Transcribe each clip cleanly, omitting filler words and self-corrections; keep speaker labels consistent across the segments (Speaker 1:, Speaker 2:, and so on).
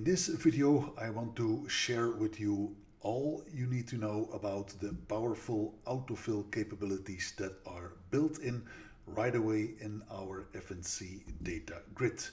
Speaker 1: this video, I want to share with you all you need to know about the powerful AutoFill capabilities that are built in right away in our FNC DataGrid.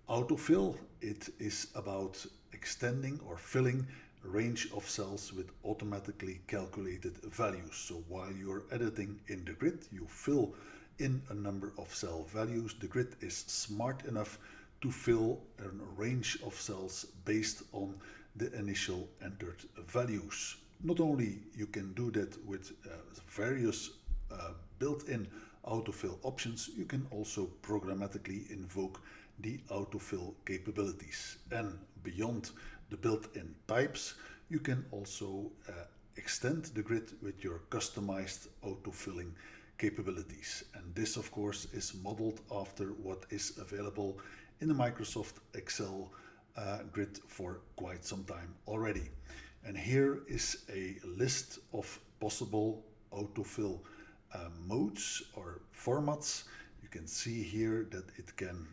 Speaker 1: AutoFill, it is about extending or filling a range of cells with automatically calculated values. So while you're editing in the grid, you fill in a number of cell values. The grid is smart enough to fill a range of cells based on the initial entered values. Not only you can do that with various built-in autofill options, you can also programmatically invoke the autofill capabilities. And beyond the built-in types, you can also extend the grid with your customized autofilling capabilities. And this, of course, is modeled after what is available in the Microsoft Excel grid for quite some time already. And here is a list of possible autofill modes or formats. You can see here that it can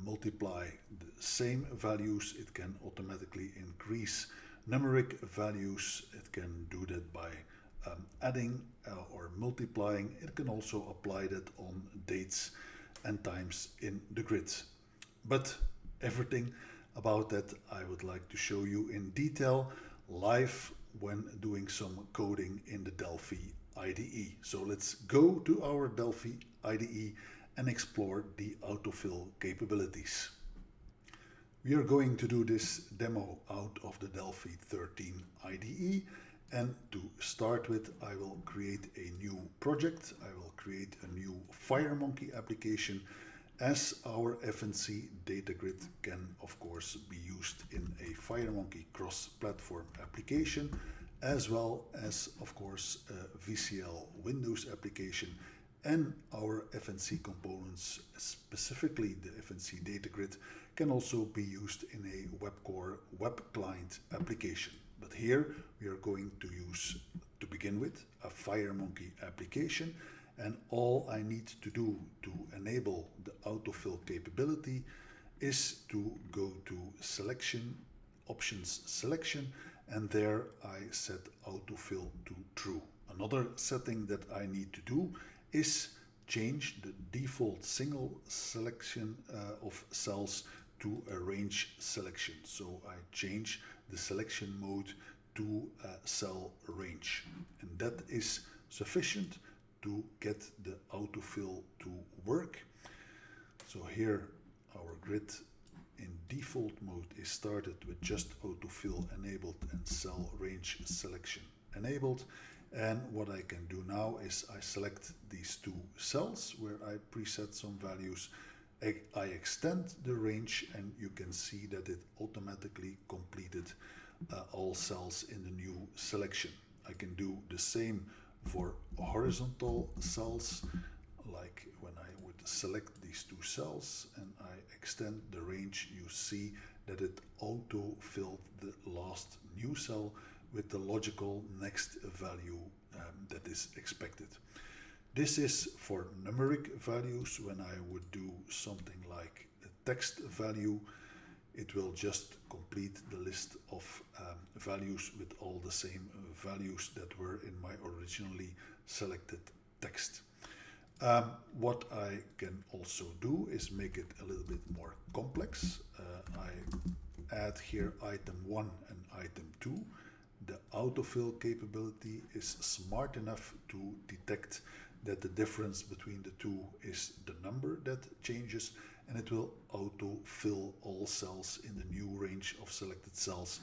Speaker 1: multiply the same values. It can automatically increase numeric values. It can do that by adding or multiplying. It can also apply that on dates and times in the grid. But everything about that I would like to show you in detail live when doing some coding in the Delphi IDE. So let's go to our Delphi IDE and explore the autofill capabilities. We are going to do this demo out of the Delphi 13 IDE, and to start with I will create a new project. I will create a new FireMonkey application, as our FNC DataGrid can of course be used in a FireMonkey cross-platform application, as well as of course a VCL Windows application, and our FNC components, specifically the FNC DataGrid, can also be used in a WebCore web client application. But here we are going to use, to begin with, a FireMonkey application. And all I need to do to enable the autofill capability is to go to selection, options selection, and there I set autofill to true. Another setting that I need to do is change the default single selection of cells to a range selection. So I change the selection mode to cell range, and that is sufficient to get the autofill to work. So here our grid in default mode is started with just autofill enabled and cell range selection enabled. And what I can do now is I select these two cells where I preset some values. I extend the range, and you can see that it automatically completed all cells in the new selection. I can do the same for horizontal cells, like when I would select these two cells and I extend the range, you see that it auto-filled the last new cell with the logical next value that is expected. This is for numeric values. When I would do something like a text value, it will just complete the list of values with all the same values that were in my originally selected text. What I can also do is make it a little bit more complex. I add here item 1 and item 2. The autofill capability is smart enough to detect that the difference between the two is the number that changes, and it will autofill all cells in the new range of selected cells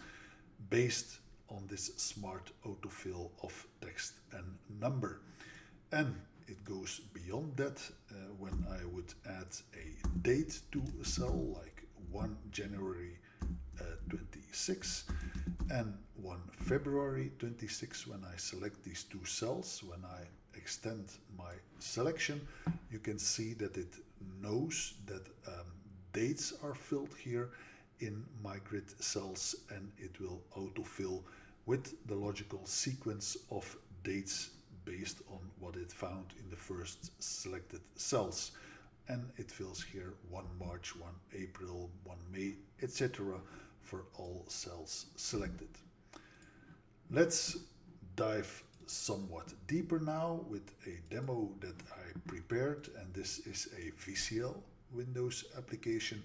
Speaker 1: based on this smart autofill of text and number. And it goes beyond that when I would add a date to a cell, like 1 January 26 and 1 February 26. When I select these two cells, when I extend my selection, you can see that it knows that dates are filled here in my grid cells, and it will autofill with the logical sequence of dates based on what it found in the first selected cells. And it fills here 1 March, 1 April, 1 May, etc. for all cells selected. Let's dive somewhat deeper now with a demo that I prepared, and this is a VCL Windows application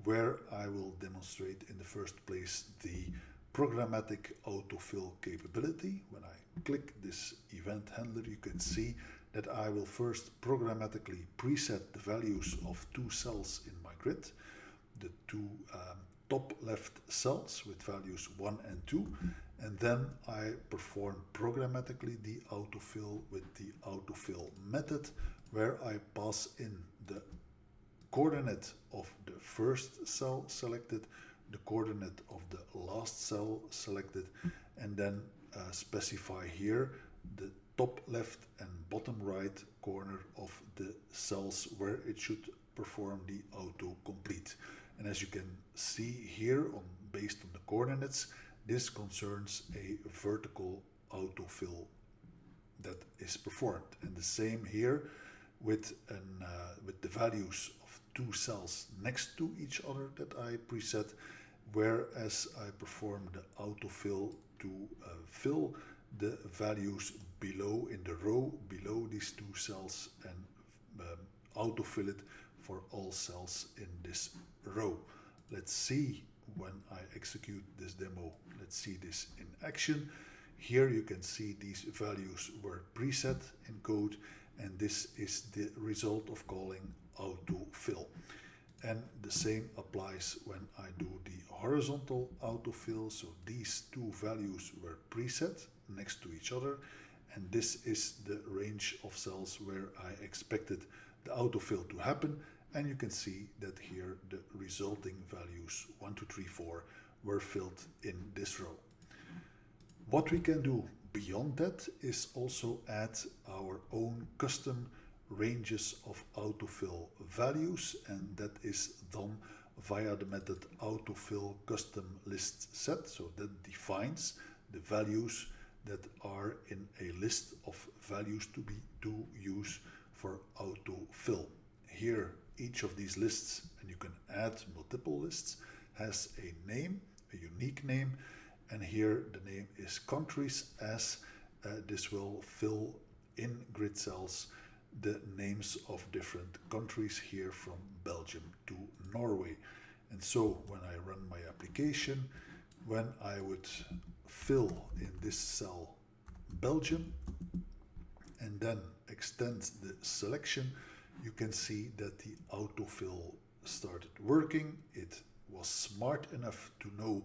Speaker 1: where I will demonstrate in the first place the programmatic autofill capability. When I click this event handler, you can see that I will first programmatically preset the values of two cells in my grid, the two top left cells with values 1 and 2, and then I perform programmatically the autofill with the autofill method, where I pass in the coordinate of the first cell selected, the coordinate of the last cell selected, and then specify here the top left and bottom right corner of the cells where it should perform the autocomplete. And as you can see here, based on the coordinates, this concerns a vertical autofill that is performed. And the same here with the values of two cells next to each other that I preset, whereas I perform the autofill to fill the values below, in the row below these two cells, and autofill it for all cells in this row. Let's see when I execute this demo. Let's see this in action. Here you can see these values were preset in code, and this is the result of calling AutoFill. And the same applies when I do the horizontal autofill. So these two values were preset next to each other, and this is the range of cells where I expected the autofill to happen. And you can see that here the resulting values 1, 2, 3, 4 were filled in this row. What we can do beyond that is also add our own custom ranges of autofill values, and that is done via the method autofill custom list set. So that defines the values that are in a list of values to use for autofill. Here each of these lists, and you can add multiple lists, has a name, a unique name, and here the name is countries, as this will fill in grid cells the names of different countries, here from Belgium to Norway. And so when I run my application, when I would fill in this cell Belgium and then extend the selection, you can see that the autofill started working. It was smart enough to know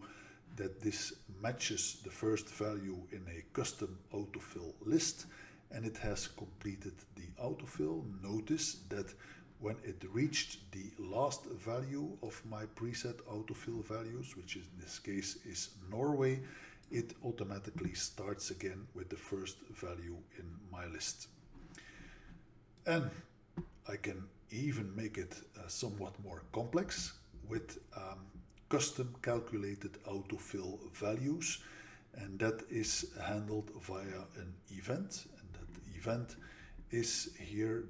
Speaker 1: that this matches the first value in a custom autofill list, and it has completed the autofill. Notice that when it reached the last value of my preset autofill values, which in this case is Norway, it automatically starts again with the first value in my list. And I can even make it somewhat more complex with custom calculated autofill values, and that is handled via an event, and that event is here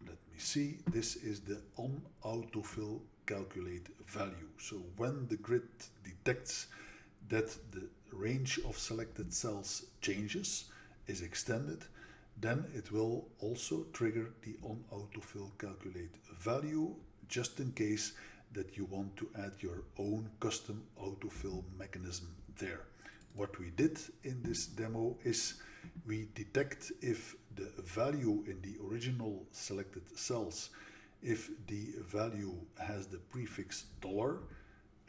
Speaker 1: let me see, this is the on autofill calculate value. So when the grid detects that the range of selected cells changes, is extended, then it will also trigger the on autofill calculate value, just in case that you want to add your own custom autofill mechanism there. What we did in this demo is we detect if the value in the original selected cells, if the value has the prefix $,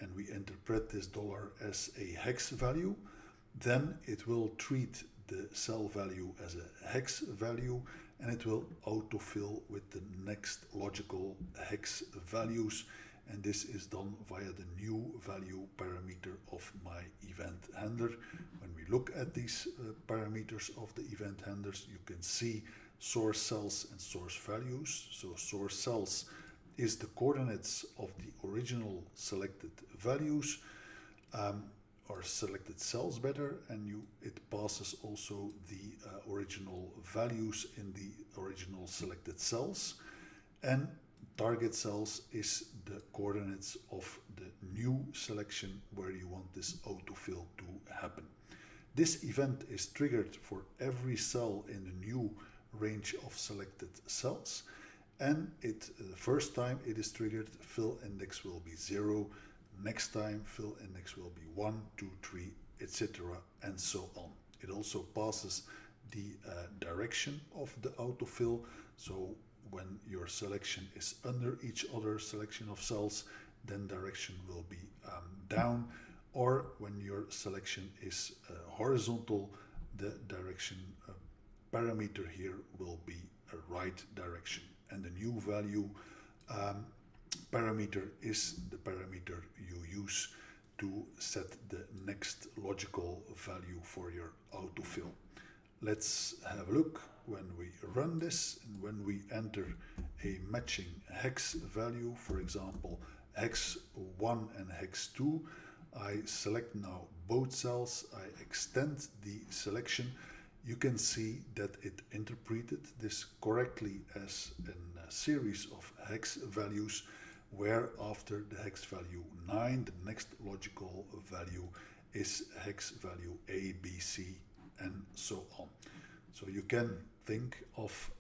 Speaker 1: and we interpret this $, as a hex value, then it will treat the cell value as a hex value, and it will autofill with the next logical hex values, and this is done via the new value parameter of my event handler. When we look at these parameters of the event handlers, you can see source cells and source values. So source cells is the coordinates of the original selected values, or selected cells better, and it passes also the original values in the original selected cells. And target cells is the coordinates of the new selection where you want this autofill to happen. This event is triggered for every cell in the new range of selected cells, and the first time it is triggered, fill index will be 0, next time fill index will be 1, 2, 3, etc. and so on. It also passes the direction of the autofill, so when your selection is under each other selection of cells, then direction will be down, or when your selection is horizontal, the direction parameter here will be a right direction, and the new value parameter is the parameter you use to set the next logical value for your autofill. Let's have a look when we run this, and when we enter a matching hex value, for example hex 1 and hex 2, I select now both cells, I extend the selection. You can see that it interpreted this correctly as a series of hex values, where after the hex value 9, the next logical value is hex value A, B, C, and so on. So you can think of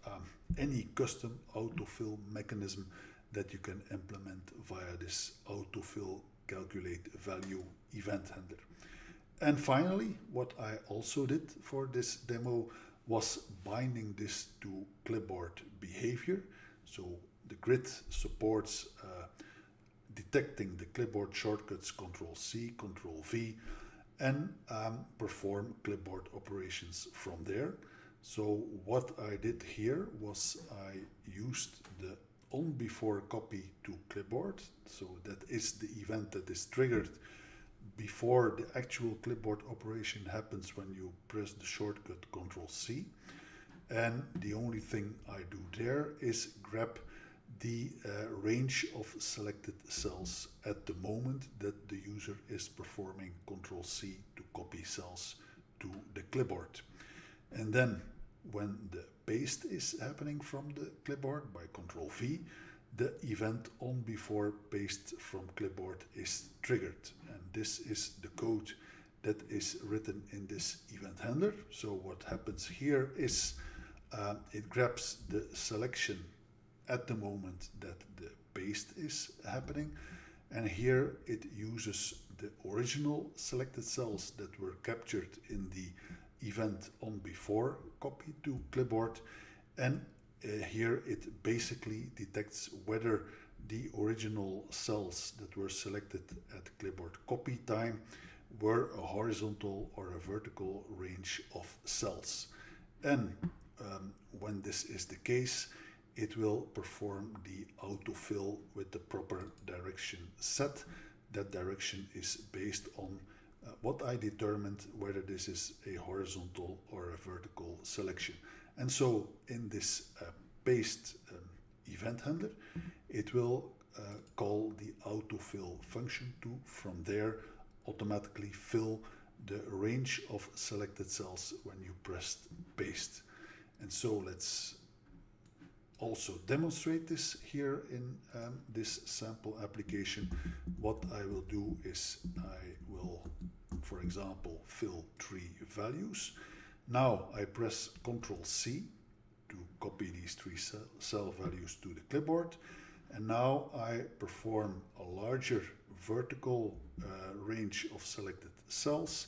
Speaker 1: any custom autofill mechanism that you can implement via this autofill calculate value event handler. And finally, what I also did for this demo was binding this to clipboard behavior. So the grid supports detecting the clipboard shortcuts Ctrl+C, Ctrl+V, and perform clipboard operations from there. So what I did here was I used the onBefore copy to clipboard. So that is the event that is triggered before the actual clipboard operation happens when you press the shortcut Ctrl+C. And the only thing I do there is grab the range of selected cells at the moment that the user is performing Ctrl+C to copy cells to the clipboard. And then when the paste is happening from the clipboard by Ctrl+V, the event onBefore paste from clipboard is triggered. And this is the code that is written in this event handler. So what happens here is it grabs the selection at the moment that the paste is happening, and here it uses the original selected cells that were captured in the event onBefore copy to clipboard, and here it basically detects whether the original cells that were selected at clipboard copy time were a horizontal or a vertical range of cells. And when this is the case, it will perform the autofill with the proper direction set. That direction is based on what I determined, whether this is a horizontal or a vertical selection. And so in this paste event handler, it will call the autofill function to, from there, automatically fill the range of selected cells when you pressed paste. And so let's also demonstrate this here in this sample application. What I will do is I will, for example, fill 3 values. Now I press Ctrl+C to copy these 3 cell values to the clipboard, and now I perform a larger vertical range of selected cells,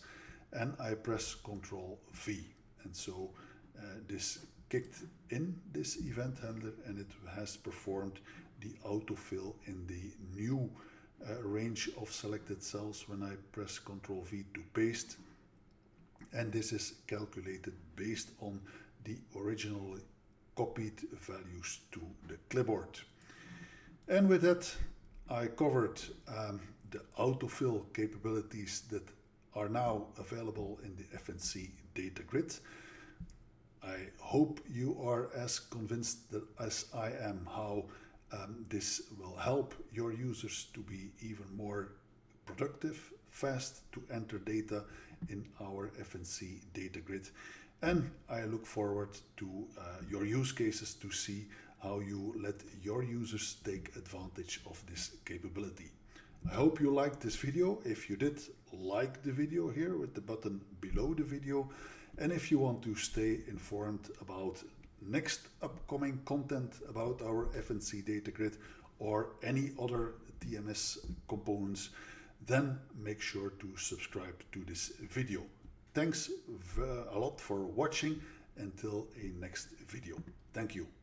Speaker 1: and I press Ctrl+V, and so this kicked in this event handler, and it has performed the autofill in the new range of selected cells when I press Ctrl+V to paste, and this is calculated based on the originally copied values to the clipboard. And with that, I covered the autofill capabilities that are now available in the FNC DataGrid. I hope you are as convinced as I am how this will help your users to be even more productive, fast to enter data in our FNC DataGrid. And I look forward to your use cases to see how you let your users take advantage of this capability. I hope you liked this video. If you did, like the video here with the button below the video. And if you want to stay informed about next upcoming content about our FNC DataGrid or any other TMS components, then make sure to subscribe to this video. Thanks a lot for watching. Until a next video. Thank you.